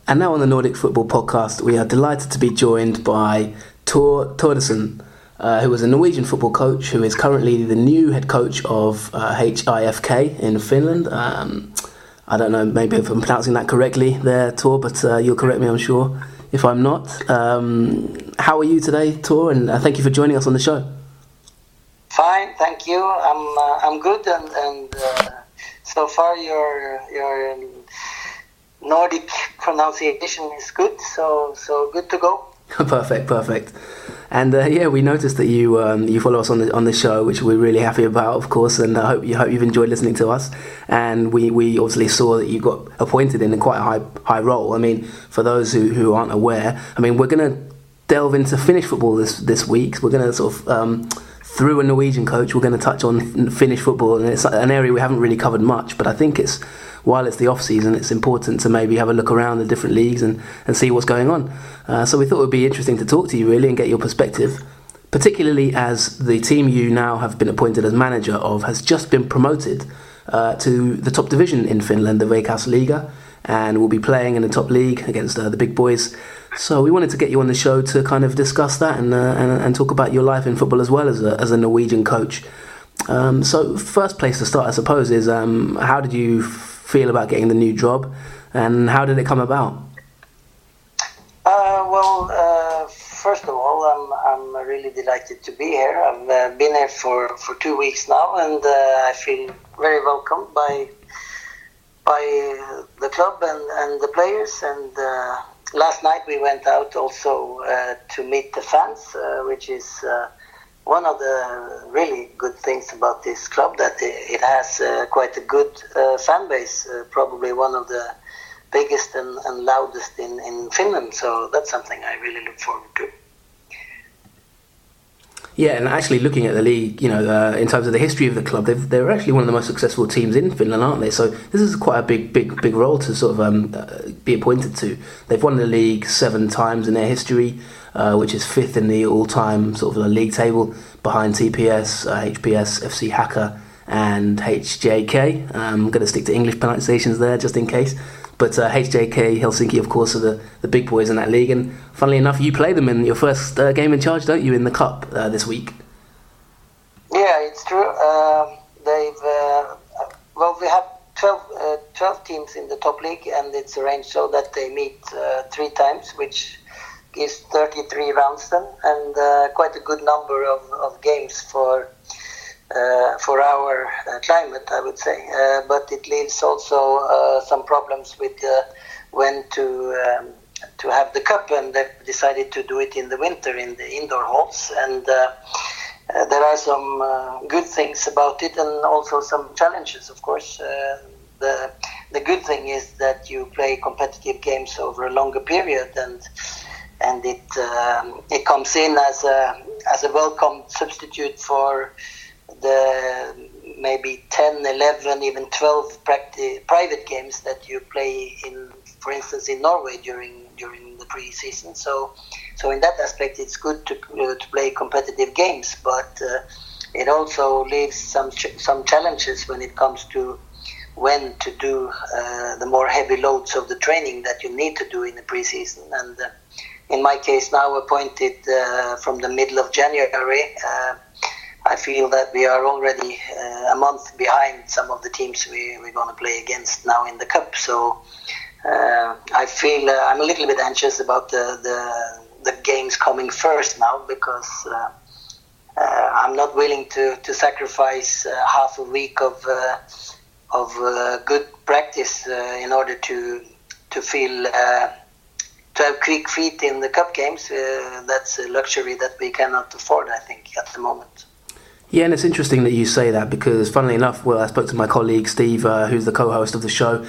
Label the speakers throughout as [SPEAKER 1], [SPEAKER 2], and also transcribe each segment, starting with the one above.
[SPEAKER 1] And now on the Nordic Football Podcast, we are delighted to be joined by Tor Thodesen, who is a Norwegian football coach who is currently the new head coach of HIFK in Finland. I don't know, maybe if I'm pronouncing that correctly there, Tor, but you'll correct me, I'm sure, if I'm not. How are you today, Tor? And thank you for joining us on the show.
[SPEAKER 2] Fine, thank you. I'm good, and so far your Nordic pronunciation is good, so good to go.
[SPEAKER 1] Perfect. And we noticed that you follow us on the show, which we're really happy about, of course, and I hope you've enjoyed listening to us. And we obviously saw that you got appointed in a quite high role. I mean, for those who aren't aware, I mean, we're going to delve into Finnish football this week. We're going to sort of through a Norwegian coach, we're going to touch on Finnish football, and it's an area we haven't really covered much. But I think while it's the off season, it's important to maybe have a look around the different leagues and see what's going on. So we thought it would be interesting to talk to you really and get your perspective, particularly as the team you now have been appointed as manager of has just been promoted to the top division in Finland, the Veikkausliiga, and will be playing in the top league against the big boys. So we wanted to get you on the show to kind of discuss that and talk about your life in football as well as a Norwegian coach. So first place to start, I suppose, is how did you feel about getting the new job, and how did it come about?
[SPEAKER 2] First of all, I'm really delighted to be here. I've been here for 2 weeks now, and I feel very welcomed by the club and the players. And last night we went out also to meet the fans, which is one of the really good things about this club, that it has quite a good fan base, probably one of the biggest and loudest in Finland. So that's something I really look forward to.
[SPEAKER 1] Yeah, and actually looking at the league, in terms of the history of the club, they're actually one of the most successful teams in Finland, aren't they? So this is quite a big role to sort of be appointed to. They've won the league 7 times in their history, which is 5th in the all-time sort of league table, behind TPS, HPS, FC HIFK, and HJK. I'm going to stick to English pronunciations there just in case. But HJK, Helsinki, of course, are the big boys in that league. And funnily enough, you play them in your first game in charge, don't you, in the Cup this week?
[SPEAKER 2] Yeah, it's true. We have 12 teams in the top league, and it's arranged so that they meet 3 times, which gives 33 rounds then, and quite a good number of games for our climate, I would say. But it leaves also some problems with when to have the cup, and they've decided to do it in the winter in the indoor halls. And there are some good things about it, and also some challenges, of course. The good thing is that you play competitive games over a longer period, and it comes in as a welcome substitute for the maybe 10, 11, even 12 private games that you play in, for instance, in Norway during the pre-season. So in that aspect, it's good to play competitive games, but it also leaves some challenges when it comes to when to do the more heavy loads of the training that you need to do in the pre-season. And in my case, now appointed from the middle of January, I feel that we are already a month behind some of the teams we're going to play against now in the Cup. So I feel I'm a little bit anxious about the games coming first now, because I'm not willing to sacrifice half a week of good practice in order to feel to have quick feet in the Cup games. That's a luxury that we cannot afford, I think, at the moment.
[SPEAKER 1] Yeah, and it's interesting that you say that, because funnily enough, I spoke to my colleague Steve, who's the co-host of the show,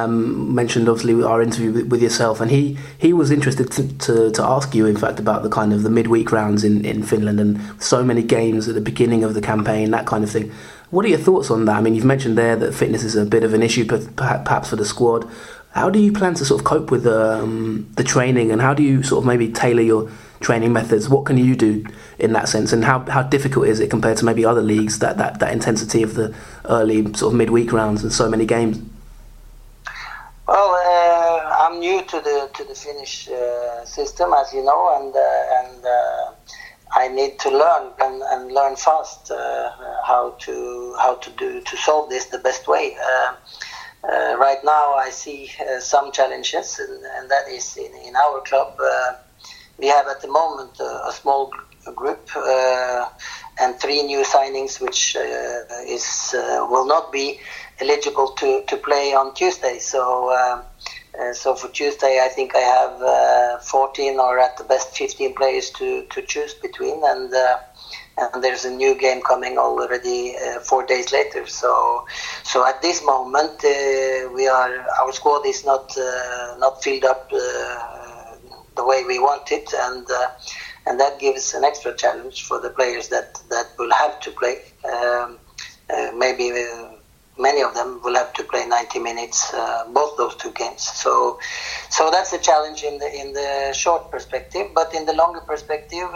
[SPEAKER 1] mentioned obviously our interview with yourself, and he was interested to ask you, in fact, about the kind of the midweek rounds in Finland, and so many games at the beginning of the campaign, that kind of thing. What are your thoughts on that? I mean, you've mentioned there that fitness is a bit of an issue, perhaps for the squad. How do you plan to sort of cope with the training, and how do you sort of maybe tailor your training methods? What can you do in that sense, and how difficult is it compared to maybe other leagues, that intensity of the early sort of midweek rounds and so many games?
[SPEAKER 2] Well, I'm I'm new to the Finnish system, as you know, and I need to learn and learn fast how to solve this the best way. Right now, I see some challenges, and that is in our club. We have at the moment a small group and 3 new signings, which will not be eligible to play on Tuesday. So for Tuesday, I think I have 14 or at the best 15 players to choose between, and there's a new game coming already 4 days later. So at this moment, our squad is not filled up the way we want it, and that gives an extra challenge for the players that will have to play. Maybe many of them will have to play 90 minutes, both those 2 games. So that's a challenge in the short perspective. But in the longer perspective,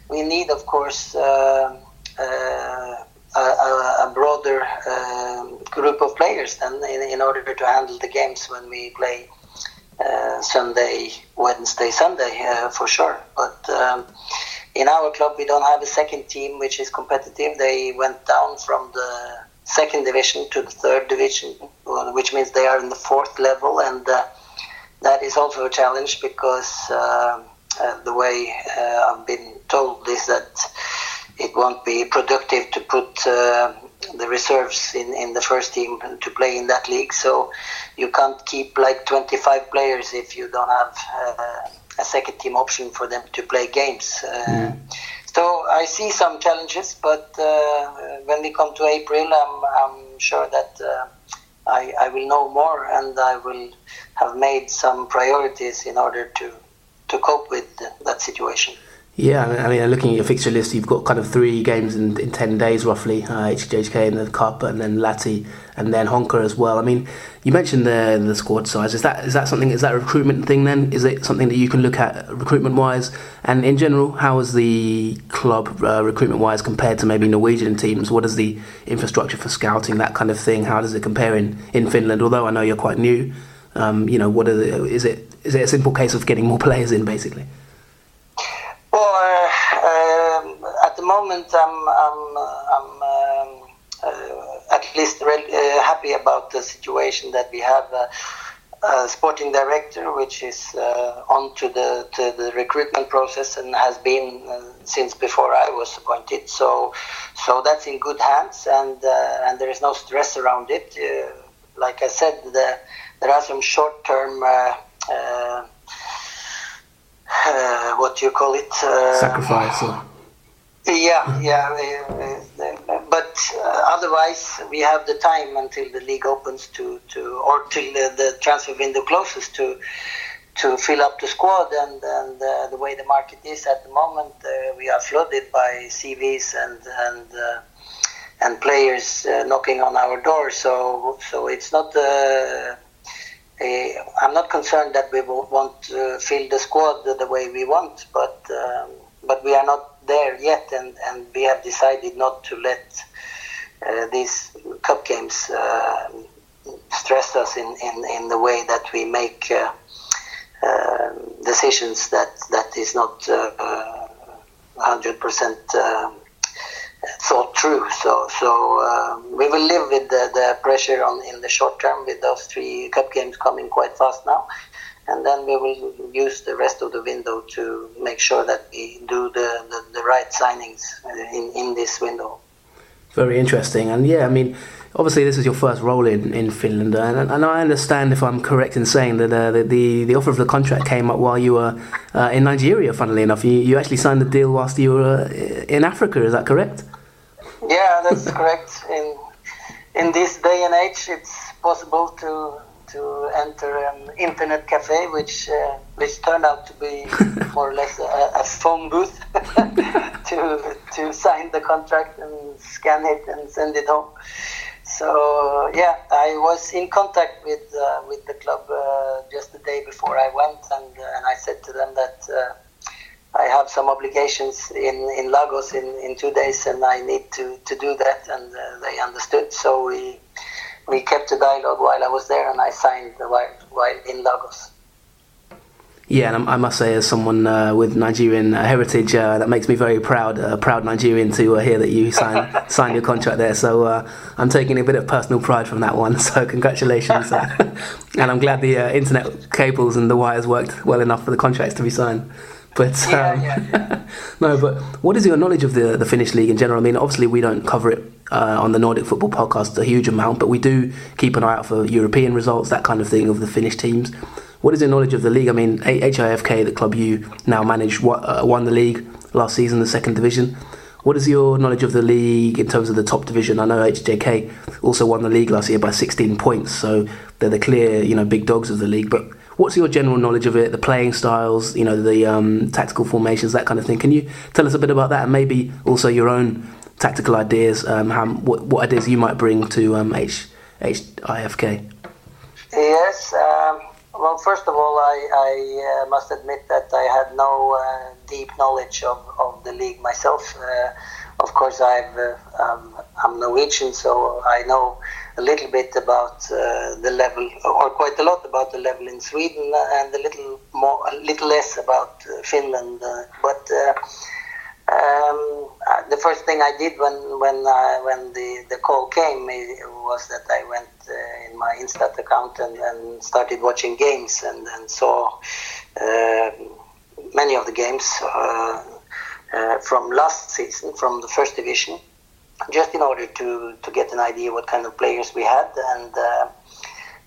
[SPEAKER 2] we need, of course, a broader group of players then in order to handle the games when we play Sunday, Wednesday, Sunday, for sure. But in our club, we don't have a second team which is competitive. They went down from the 2nd division to the 3rd division, which means they are in the 4th level, and that is also a challenge because the way I've been told is that it won't be productive to put the reserves in the first team to play in that league. So you can't keep like 25 players if you don't have a second team option for them to play games. So I see some challenges, but when we come to April, I'm sure that I will know more, and I will have made some priorities in order to cope with that situation.
[SPEAKER 1] Yeah, I mean, looking at your fixture list, you've got kind of 3 games in 10 days roughly, HJK in the Cup, and then Lahti, and then Honka as well. I mean, you mentioned the squad size. Is that something? Is that a recruitment thing then? Is it something that you can look at recruitment-wise? And in general, how is the club recruitment-wise compared to maybe Norwegian teams? What is the infrastructure for scouting, that kind of thing? How does it compare in Finland? Although I know you're quite new, is it a simple case of getting more players in, basically?
[SPEAKER 2] Well, at the moment, I'm at least happy about the situation that we have a sporting director, which is on to the recruitment process and has been since before I was appointed. So that's in good hands, and there is no stress around it. Like I said, there are some short-term. What do you call it?
[SPEAKER 1] Sacrifice.
[SPEAKER 2] But otherwise, we have the time until the league opens or till the transfer window closes to fill up the squad. And the way the market is at the moment, we are flooded by CVs and players knocking on our door. So it's not. I'm not concerned that we won't fill the squad the way we want, but we are not there yet, and we have decided not to let these cup games stress us in the way that we make decisions that is not 100% thought through. So we will live with the pressure in the short term with those 3 cup games coming quite fast now, and then we will use the rest of the window to make sure that we do the right signings in this window.
[SPEAKER 1] Very interesting. And yeah, I mean, obviously this is your first role in Finland, and I understand, if I'm correct in saying, that the offer of the contract came up while you were in Nigeria, funnily enough. You actually signed the deal whilst you were in Africa, is that correct?
[SPEAKER 2] Yeah, that's correct. In this day and age, it's possible to enter an internet cafe, which turned out to be more or less a phone booth to sign the contract and scan it and send it home. So yeah, I was in contact with the club just the day before I went, and I said to them that I have some obligations in Lagos in 2 days, and I need to do that, and they understood. So we kept the dialogue while I was there, and I signed while in Lagos.
[SPEAKER 1] Yeah, and I must say, as someone with Nigerian heritage, that makes me very proud, proud Nigerian to hear that you signed your contract there. So I'm taking a bit of personal pride from that one. So congratulations, and I'm glad the internet cables and the wires worked well enough for the contracts to be signed. But no, but what is your knowledge of the Finnish league in general? I mean, obviously we don't cover it on the Nordic Football Podcast a huge amount, but we do keep an eye out for European results, that kind of thing, of the Finnish teams. What is your knowledge of the league? I mean, HIFK, the club you now manage, won the league last season, the second division. What is your knowledge of the league in terms of the top division? I know HJK also won the league last year by 16 points, so they're the clear, big dogs of the league. But what's your general knowledge of it, the playing styles, the tactical formations, that kind of thing? Can you tell us a bit about that, and maybe also your own tactical ideas, what ideas you might bring to HIFK?
[SPEAKER 2] Yes. Well, first of all, I must admit that I had no deep knowledge of the league myself. Of course, I'm Norwegian, so I know a little bit about the level, or quite a lot about the level in Sweden, and a little less about Finland. But the first thing I did when the call came was that I went in my Instat account and started watching games and saw many of the games from last season, from the first division, just in order to get an idea what kind of players we had,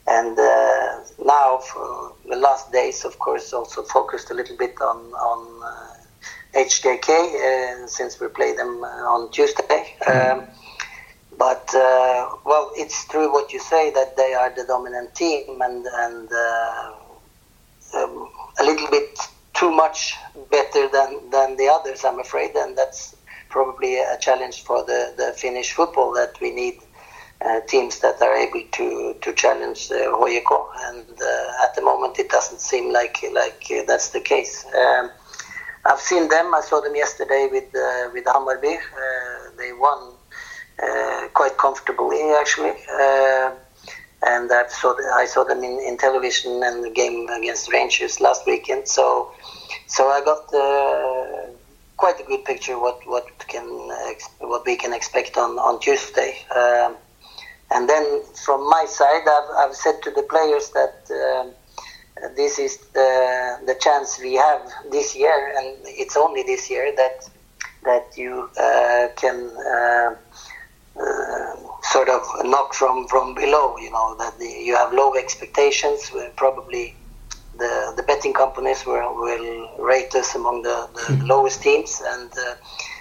[SPEAKER 2] and now for the last days, of course, also focused a little bit on HJK since we play them on Tuesday. But well, it's true what you say, that they are the dominant team and a little bit too much better than the others, I'm afraid, and that's probably a challenge for the Finnish football, that we need teams that are able to challenge HIFK, and at the moment it doesn't seem like that's the case. I've seen them. I saw them yesterday with Hammarby. They won quite comfortably, actually, and I saw them in television and the game against Rangers last weekend. So I got quite a good picture what we can expect on Tuesday. And then from my side, I've said to the players that this is the chance we have this year, and it's only this year that you can sort of knock from below. That you have low expectations. Probably the betting companies will rate us among the lowest teams, and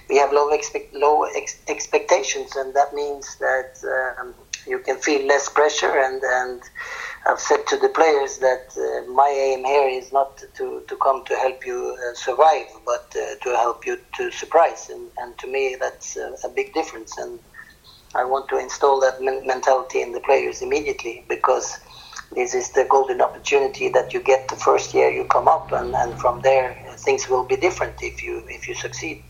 [SPEAKER 2] we have low expectations, and that means that you can feel less pressure. And I've said to the players that my aim here is not to come to help you survive, but to help you to surprise. And to me, that's a big difference. And I want to install that mentality in the players immediately, because this is the golden opportunity that you get the first year you come up, and from there things will be different if you succeed.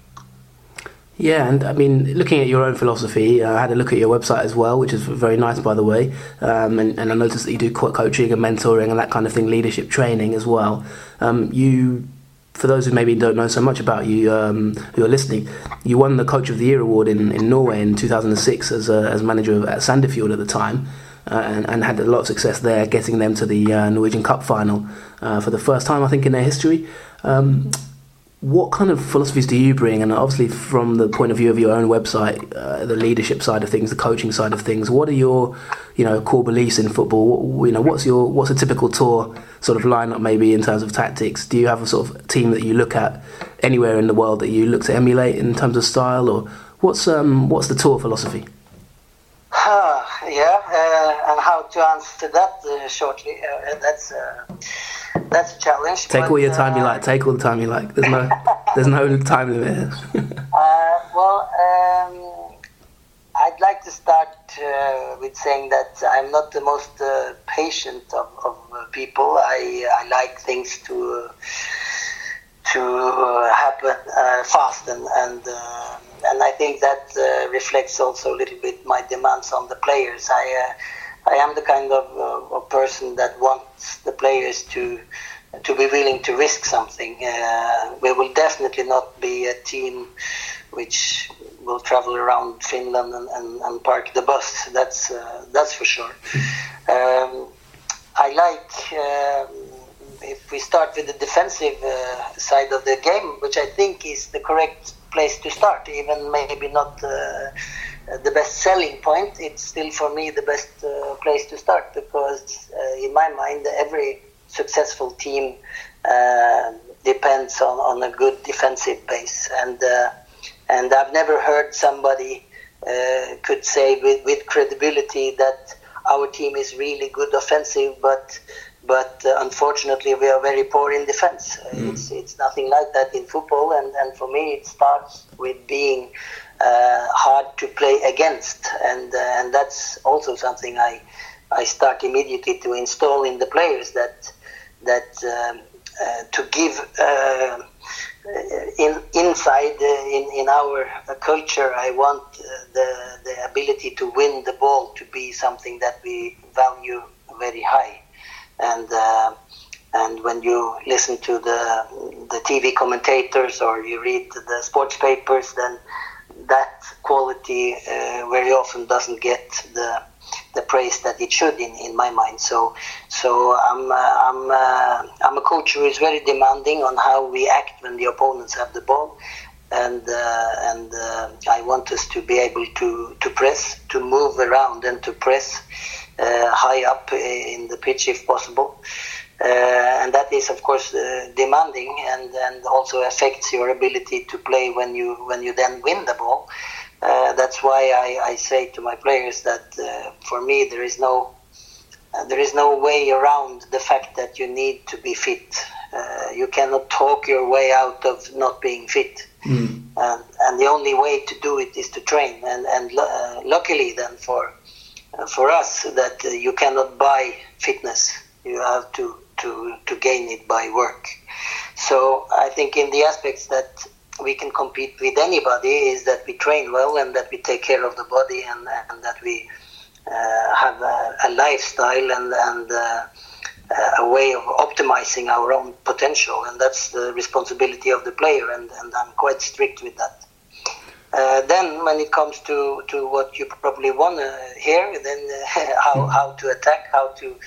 [SPEAKER 1] Yeah, and I mean, looking at your own philosophy, I had a look at your website as well, which is very nice, by the way. And I noticed that you do coaching and mentoring and that kind of thing, leadership training as well. For those who maybe don't know so much about you, who are listening, you won the Coach of the Year award in Norway in 2006 as manager at Sandefjord at the time, and had a lot of success there, getting them to the Norwegian Cup final for the first time, I think, in their history. What kind of philosophies do you bring? And obviously, from the point of view of your own website, the leadership side of things, the coaching side of things, what are your, core beliefs in football? What's a typical Tor sort of lineup, maybe in terms of tactics? Do you have a sort of team that you look at anywhere in the world that you look to emulate in terms of style, or what's the Tor philosophy?
[SPEAKER 2] And how to answer that shortly? That's a challenge.
[SPEAKER 1] Take all your time you like. Take all the time you like. There's no time limit.
[SPEAKER 2] I'd like to start with saying that I'm not the most patient of people. I like things to happen fast, and I think that reflects also a little bit my demands on the players. I am the kind of person that wants the players to to be willing to risk something. We will definitely not be a team which will travel around Finland and park the bus. That's for sure. I like, if we start with the defensive side of the game, which I think is the correct place to start, even maybe not the best selling point, it's still for me the best place to start, because in my mind every successful team depends on a good defensive base, and I've never heard somebody could say with credibility that our team is really good offensive, but unfortunately we are very poor in defense. It's nothing like that in football, and for me it starts with being hard to play against, and that's also something I start immediately to install in the players, that to give inside in our culture, I want the ability to win the ball to be something that we value very high, and when you listen to the TV commentators or you read the sports papers, then that quality very often doesn't get the praise that it should in my mind. So I'm a coach who is very demanding on how we act when the opponents have the ball, and I want us to be able to press, to move around, and to press high up in the pitch if possible. And that is, of course, demanding, and also affects your ability to play when you then win the ball. That's why I say to my players that for me there is no way around the fact that you need to be fit. You cannot talk your way out of not being fit, and the only way to do it is to train. And luckily then for us, that you cannot buy fitness. You have to gain it by work. So I think in the aspects that we can compete with anybody is that we train well, and that we take care of the body, and that we have a lifestyle and a way of optimizing our own potential, and that's the responsibility of the player, and I'm quite strict with that. Then when it comes to what you probably want to hear, then how to attack, how to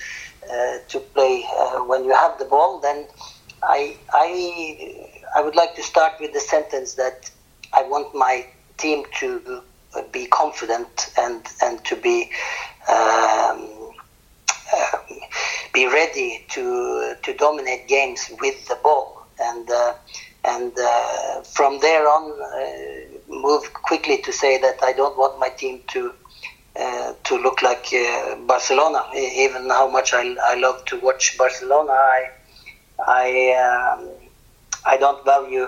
[SPEAKER 2] play when you have the ball, then I would like to start with the sentence that I want my team to be confident and to be ready to dominate games with the ball, and from there on move quickly to say that I don't want my team to look like Barcelona. Even how much I love to watch Barcelona, I don't value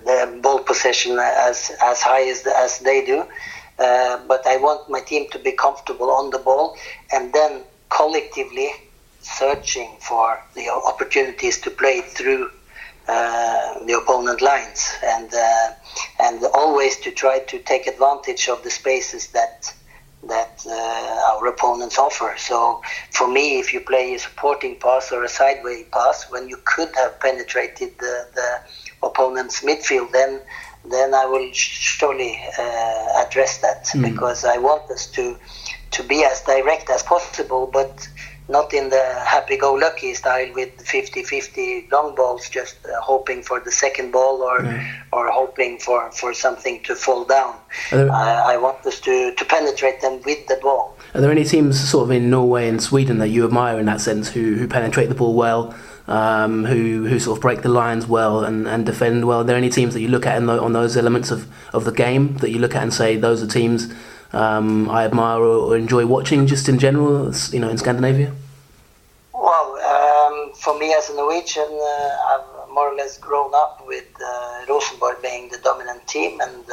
[SPEAKER 2] the ball possession as high as they do, but I want my team to be comfortable on the ball, and then collectively searching for the opportunities to play through the opponent lines, and always to try to take advantage of the spaces that our opponents offer. So for me, if you play a supporting pass or a sideway pass when you could have penetrated the opponent's midfield, then I will surely address that, because I want us to be as direct as possible, but not in the happy-go-lucky style with 50-50 long balls, just hoping for the second ball or hoping for something to fall down. I want us to penetrate them with the ball.
[SPEAKER 1] Are there any teams sort of in Norway and Sweden that you admire in that sense, who penetrate the ball well, who sort of break the lines well and defend well? Are there any teams that you look at on those elements of the game that you look at and say those are teams I admire or enjoy watching, just in general, in Scandinavia?
[SPEAKER 2] Well, for me as a Norwegian, I've more or less grown up with Rosenborg being the dominant team, and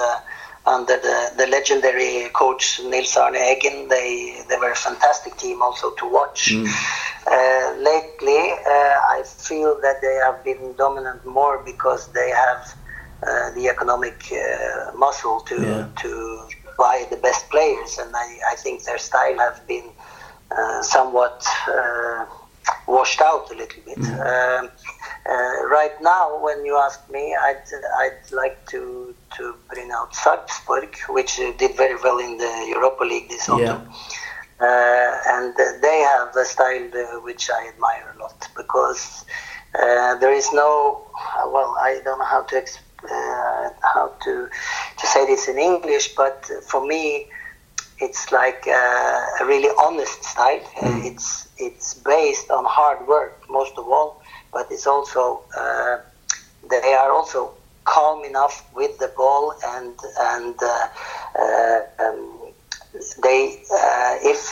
[SPEAKER 2] under the legendary coach Nils Arne Eggen, they were a fantastic team also to watch. Lately, I feel that they have been dominant more because they have the economic muscle to buy the best players, and I think their style has been somewhat washed out a little bit. Right now, when you ask me, I'd like to bring out Salzburg, which did very well in the Europa League this autumn. And they have a style which I admire a lot, because there is no, well, I don't know how to say this in English, but for me, it's like a really honest style. It's based on hard work most of all, but it's also they are also calm enough with the ball, and they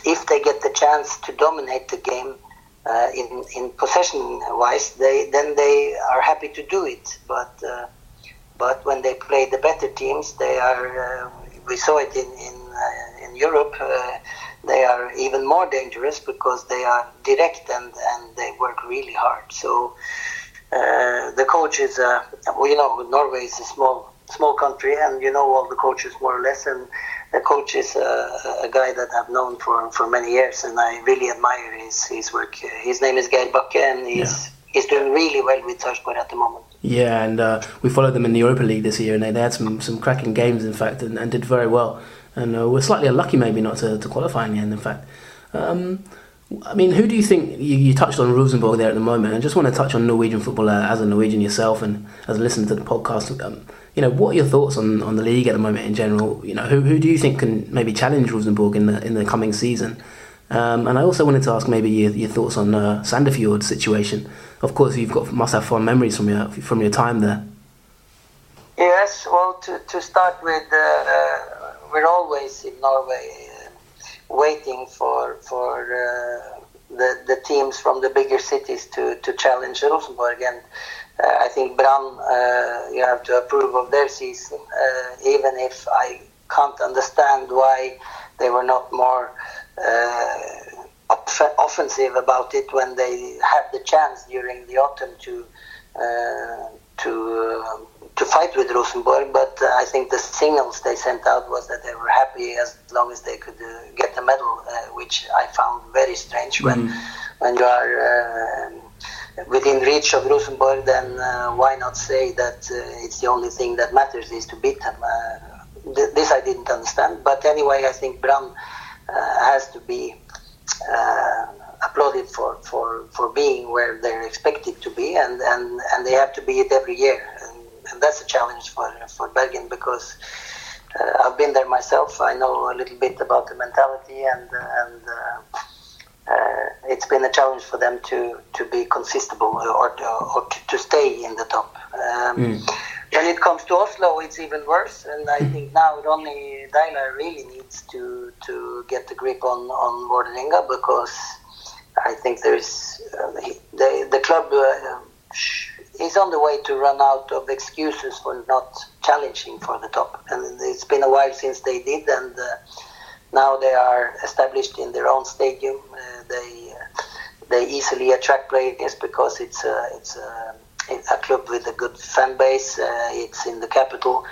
[SPEAKER 2] if they get the chance to dominate the game in possession wise, then they are happy to do it. But when they play the better teams, they are. We saw it in Europe. They are even more dangerous because they are direct and they work really hard. So the coach is, Norway is a small country, and all the coaches more or less. And the coach is a guy that I've known for many years, and I really admire his work. His name is Geir Bakke, and he's doing really well with Sarpsborg at the moment.
[SPEAKER 1] Yeah, and we followed them in the Europa League this year, and they had some cracking games, in fact, and did very well. And we're slightly unlucky maybe not to qualify in the end, in fact. I mean, who do you think, you touched on Rosenborg there at the moment, and I just want to touch on Norwegian football as a Norwegian yourself and as a listener to the podcast. What are your thoughts on the league at the moment in general? Who do you think can maybe challenge Rosenborg in the coming season? And I also wanted to ask maybe your thoughts on Sandefjord's situation. Of course, must have fond memories from your time there.
[SPEAKER 2] Yes, well, to start with, we're always in Norway waiting for the teams from the bigger cities to challenge Rosenborg, and I think Brann, you have to approve of their season, even if I can't understand why they were not more offensive about it when they had the chance during the autumn to fight with Rosenborg. But I think the signals they sent out was that they were happy as long as they could get the medal, which I found very strange. When you are within reach of Rosenborg, then why not say that it's the only thing that matters is to beat them? This I didn't understand. But anyway, I think Brann has to be applauded for being where they're expected to be, and they have to be it every year, and that's a challenge for Bergen, because I've been there myself. I know a little bit about the mentality, and it's been a challenge for them to be consistent or to stay in the top. When it comes to Oslo, it's even worse, and I think now Ronny Deila really needs to get the grip on Vålerenga, because I think there's the club is on the way to run out of excuses for not challenging for the top, and it's been a while since they did, and now they are established in their own stadium. They easily attract players because it's a club with a good fan base. It's in the capital,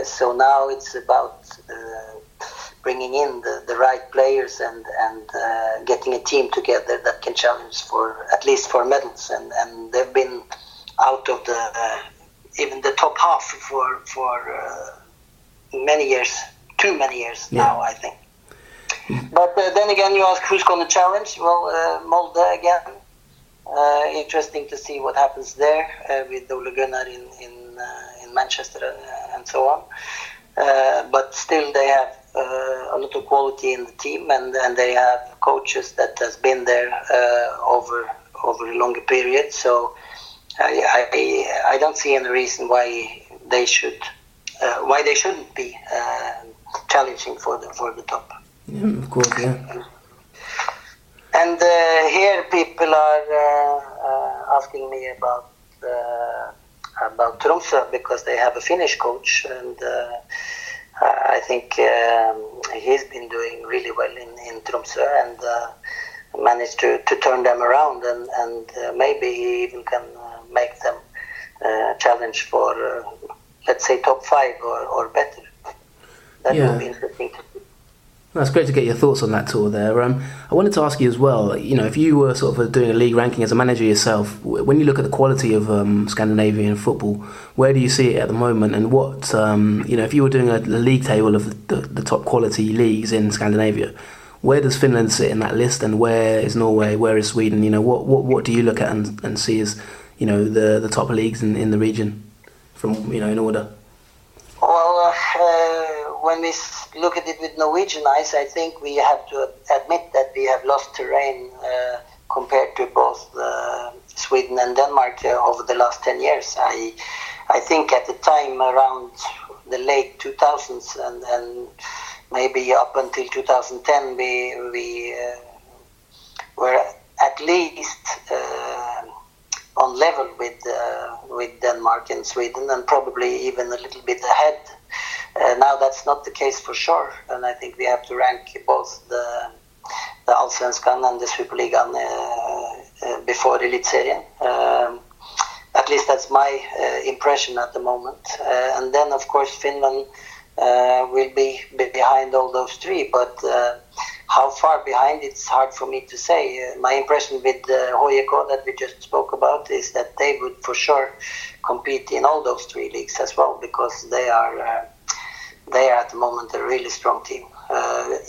[SPEAKER 2] so now it's about bringing in the right players and getting a team together that can challenge at least for medals. And they've been out of even the top half for many years, too many years now, I think. But then again, you ask who's going to challenge. Well, Molde again. Interesting to see what happens there with Ole Gunnar in Manchester and so on. But still, they have a lot of quality in the team, and they have coaches that has been there over a longer period. So I don't see any reason why they shouldn't be challenging for the top.
[SPEAKER 1] Yeah, of course, yeah.
[SPEAKER 2] And here people are asking me about Tromsø, because they have a Finnish coach, and I think he's been doing really well in Tromsø, and managed to turn them around, and maybe he even can make them challenge for let's say top 5 or better. That would be interesting to see.
[SPEAKER 1] That's great to get your thoughts on that tour there. I wanted to ask you as well, if you were sort of doing a league ranking as a manager yourself, when you look at the quality of Scandinavian football, where do you see it at the moment? And what, if you were doing a league table of the top quality leagues in Scandinavia, where does Finland sit in that list, and where is Norway, where is Sweden? What do you look at and see as, the top leagues in the region from, in order?
[SPEAKER 2] Well, when we look at it with Norwegian eyes, I think we have to admit that we have lost terrain compared to both Sweden and Denmark over the last 10 years. I think at the time around the late 2000s and maybe up until 2010, we were at least on level with Denmark and Sweden, and probably even a little bit ahead. Now that's not the case for sure, and I think we have to rank both the Allsvenskan and the Superliga before Elitserien. At least that's my impression at the moment. And then, of course, Finland will be behind all those three, but how far behind, it's hard for me to say. My impression with HIFK that we just spoke about is that they would for sure compete in all those three leagues as well, because they are at the moment a really strong team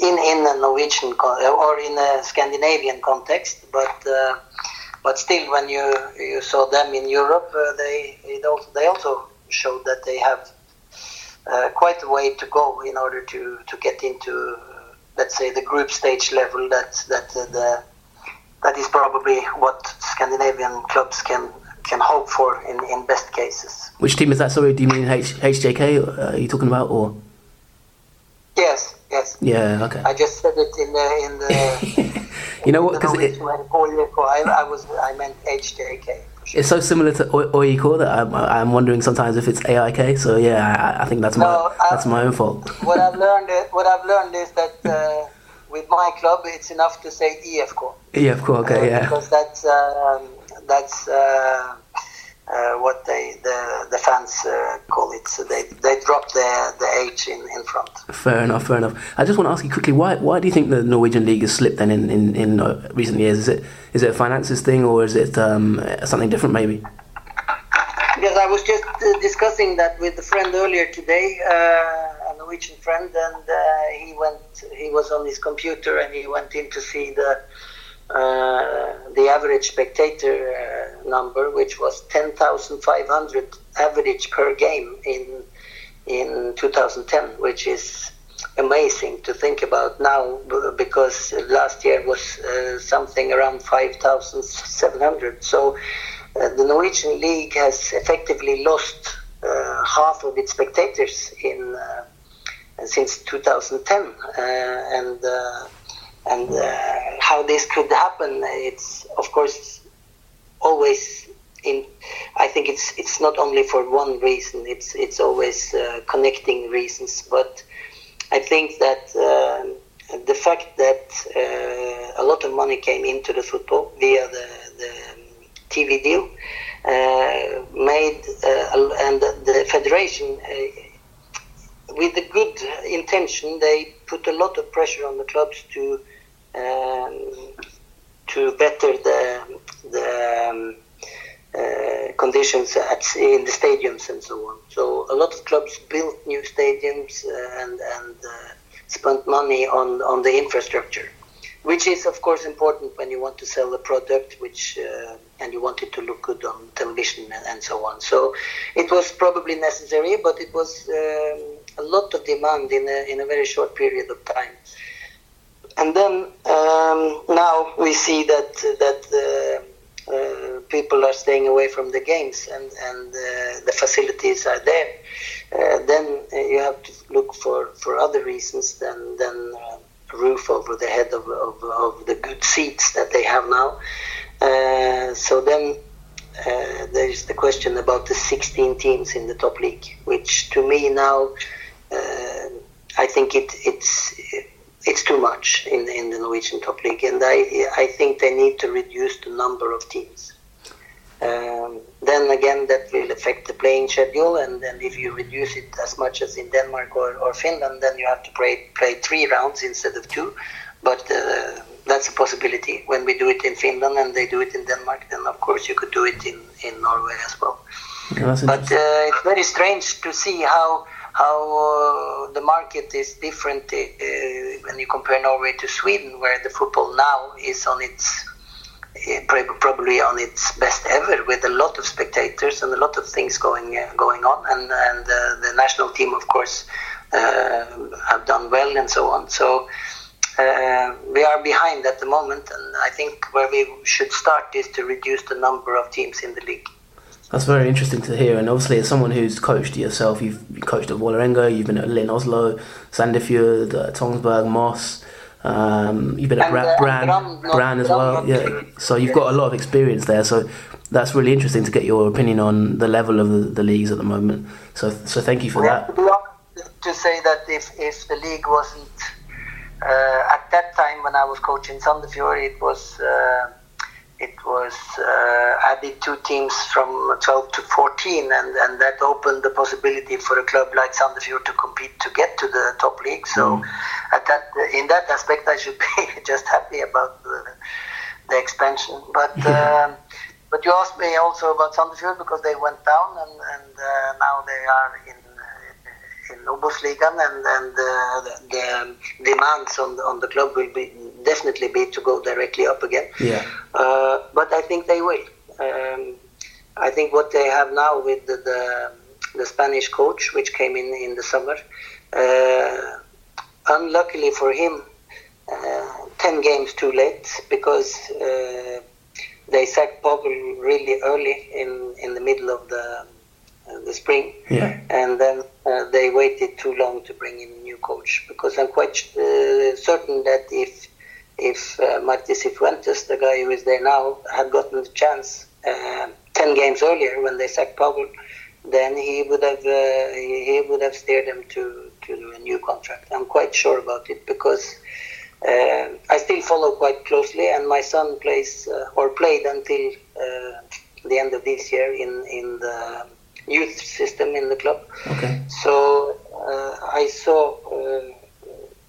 [SPEAKER 2] in a Norwegian or in a Scandinavian context, but still, when you saw them in Europe, they also showed that they have quite a way to go in order to get into, let's say, the group stage level. That is probably what Scandinavian clubs can hope for in best cases.
[SPEAKER 1] Which team is that? Sorry, do you mean HJK? Are you talking about, or?
[SPEAKER 2] Yes.
[SPEAKER 1] Yeah. Okay.
[SPEAKER 2] I just said it in the.
[SPEAKER 1] You know what? Because
[SPEAKER 2] I meant HJK. Sure.
[SPEAKER 1] It's so similar to HIFK that I'm wondering sometimes if it's AIK. So yeah, I think that's my own fault.
[SPEAKER 2] What I've learned is that with my club, it's enough to say HIFK.
[SPEAKER 1] HIFK, okay, yeah.
[SPEAKER 2] Because that's what the fans call it. So they drop the H in front.
[SPEAKER 1] Fair enough. I just want to ask you quickly, why do you think the Norwegian league has slipped then in recent years? Is it a finances thing, or is it something different maybe?
[SPEAKER 2] Yes, I was just discussing that with a friend earlier today, a Norwegian friend, and he was on his computer and he went in to see the average spectator number, which was 10,500 average per game in 2010, which is amazing to think about now, because last year was something around 5,700. So the Norwegian league has effectively lost half of its spectators since 2010, and how this could happen, it's of course always I think it's not only for one reason, it's always connecting reasons, but I think that the fact that a lot of money came into the football via the TV deal made and the federation, with the good intention, they put a lot of pressure on the clubs to better the conditions in the stadiums and so on. So a lot of clubs built new stadiums and spent money on the infrastructure, which is of course important when you want to sell a product, and you want it to look good on television and so on. So it was probably necessary, but it was a lot of demand in a very short period of time. And then now we see that people are staying away from the games and the facilities are there. Then you have to look for other reasons than a roof over the head of the good seats that they have now. So then there is the question about the 16 teams in the top league, which to me now I think it's too much in the Norwegian top league, and I think they need to reduce the number of teams. then again that will affect the playing schedule, and then if you reduce it as much as in Denmark or Finland, then you have to play 3 rounds instead of 2. But that's a possibility. When we do it in Finland and they do it in Denmark, then of course you could do it in Norway as well.
[SPEAKER 1] Yeah,
[SPEAKER 2] but it's very strange to see how the market is different when you compare Norway to Sweden, where the football now is on its probably on its best ever, with a lot of spectators and a lot of things going on, and the national team, of course, have done well and so on. So we are behind at the moment, and I think where we should start is to reduce the number of teams in the league.
[SPEAKER 1] That's very interesting to hear, and obviously as someone who's coached yourself, you've coached at Vålerenga, you've been at Lyn Oslo, Sandefjord, Tønsberg, Moss, you've been at Brann as well. Yeah, so you've got a lot of experience there. So that's really interesting to get your opinion on the level of the leagues at the moment. So thank you for that.
[SPEAKER 2] To say that if the league wasn't at that time when I was coaching Sandefjord, it was added 2 teams from 12 to 14, and that opened the possibility for a club like Sandefjord to compete to get to the top league. So in that aspect, I should be just happy about the expansion. But but you asked me also about Sandefjord because they went down, and now they are in Obosliiga, and the demands on the club will definitely be to go directly up again.
[SPEAKER 1] Yeah.
[SPEAKER 2] But I think they will. I think what they have now with the Spanish coach, which came in the summer, unluckily for him, 10 games too late, because they sacked Pavel really early in the middle of the spring, and then they waited too long to bring in a new coach, because I'm quite certain that if Martí Cifuentes, the guy who is there now, had gotten the chance 10 games earlier when they sacked Pavel, then he would have steered them to a new contract. I'm quite sure about it, because I still follow quite closely, and my son played until the end of this year in the youth system in the club.
[SPEAKER 1] Okay.
[SPEAKER 2] So I saw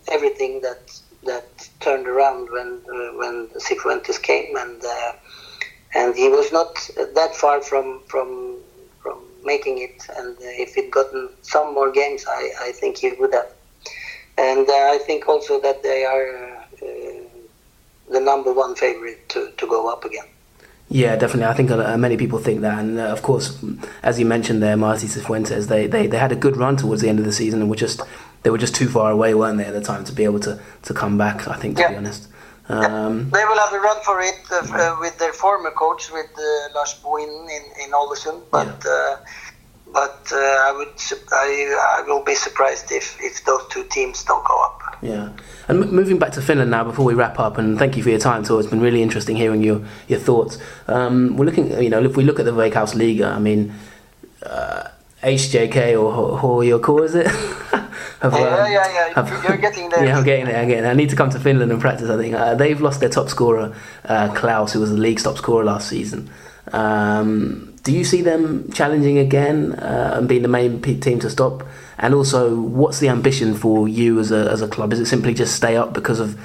[SPEAKER 2] everything that turned around when Cifuentes came, and he was not that far from making it. And if he'd gotten some more games, I think he would have. And I think also that they are the number 1 favorite to go up again.
[SPEAKER 1] Yeah, definitely. I think many people think that, and of course, as you mentioned there, Martí Cifuentes, they had a good run towards the end of the season, and they were just too far away, weren't they, at the time, to be able to come back, I think, to be honest.
[SPEAKER 2] They will have a run for it with their former coach, with Lars Bohinen in Ålesund, but I will be surprised if those 2 teams don't go up.
[SPEAKER 1] Yeah. And moving back to Finland now, before we wrap up, and thank you for your time, Tor. It's been really interesting hearing your thoughts. We're looking, if we look at the Veikkausliiga, I mean, HJK or HIFK, is it?
[SPEAKER 2] You're getting there.
[SPEAKER 1] Yeah, I'm getting there. I need to come to Finland and practice, I think. They've lost their top scorer, Klaus, who was the league's top scorer last season. Do you see them challenging again and being the main team to stop? And also, what's the ambition for you as a club? Is it simply just stay up because of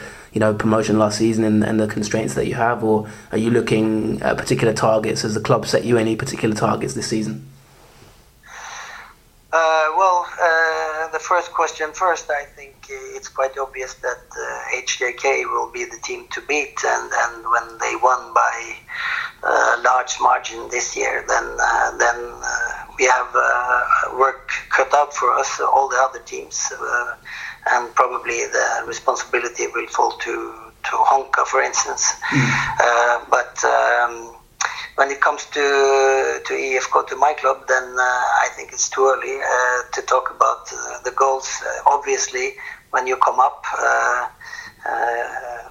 [SPEAKER 1] promotion last season and the constraints that you have, or are you looking at particular targets? Has the club set you any particular targets this season?
[SPEAKER 2] The first question first. I think it's quite obvious that HJK will be the team to beat, and when they won by a large margin this year, then we have work cut out for us, all the other teams, and probably the responsibility will fall to Honka, for instance. But when it comes to HIFK, to my club, then I think it's too early to talk about the goals. Obviously, when you come up,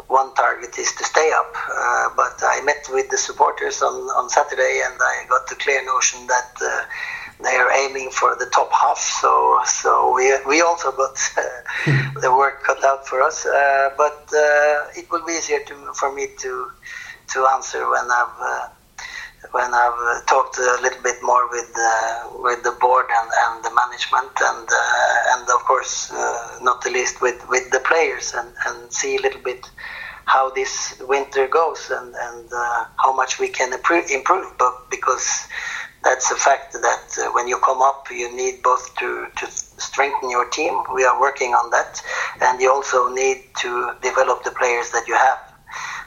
[SPEAKER 2] one target is to stay up. But I met with the supporters on Saturday, and I got the clear notion that they are aiming for the top half. So we also got the work cut out for us. But it will be easier for me to answer when I've when I've talked a little bit more with the board and the management, and of course not the least with the players, and see a little bit how this winter goes and how much we can improve. But because that's a fact that when you come up, you need both to strengthen your team. We are working on that, and you also need to develop the players that you have.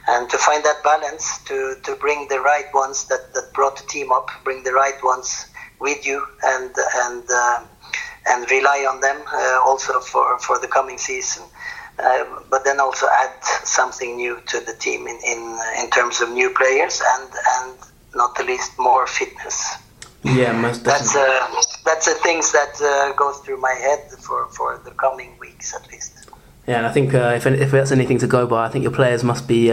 [SPEAKER 2] And to find that balance, to bring the right ones that brought the team up, bring the right ones with you, and rely on them also for the coming season. But then also add something new to the team in terms of new players and not the least more fitness.
[SPEAKER 1] Yeah, most definitely.
[SPEAKER 2] That's the things that goes through my head for the coming weeks at least.
[SPEAKER 1] Yeah, and I think if that's anything to go by, I think your players must be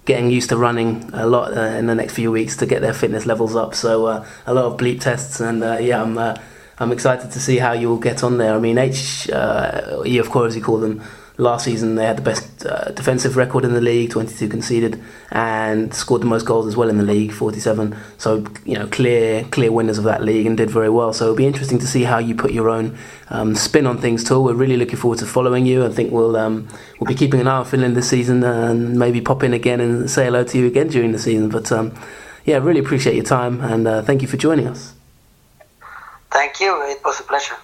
[SPEAKER 1] getting used to running a lot in the next few weeks to get their fitness levels up. So a lot of bleep tests, and I'm excited to see how you will get on there. I mean, HIFK, as you call them, last season they had the best defensive record in the league, 22 conceded, and scored the most goals as well in the league, 47. So clear winners of that league, and did very well. So it'll be interesting to see how you put your own spin on things, Tor. We're really looking forward to following you. I think we'll be keeping an eye on Finland this season, and maybe pop in again and say hello to you again during the season. But really appreciate your time, and thank you for joining us.
[SPEAKER 2] Thank you. It was a pleasure.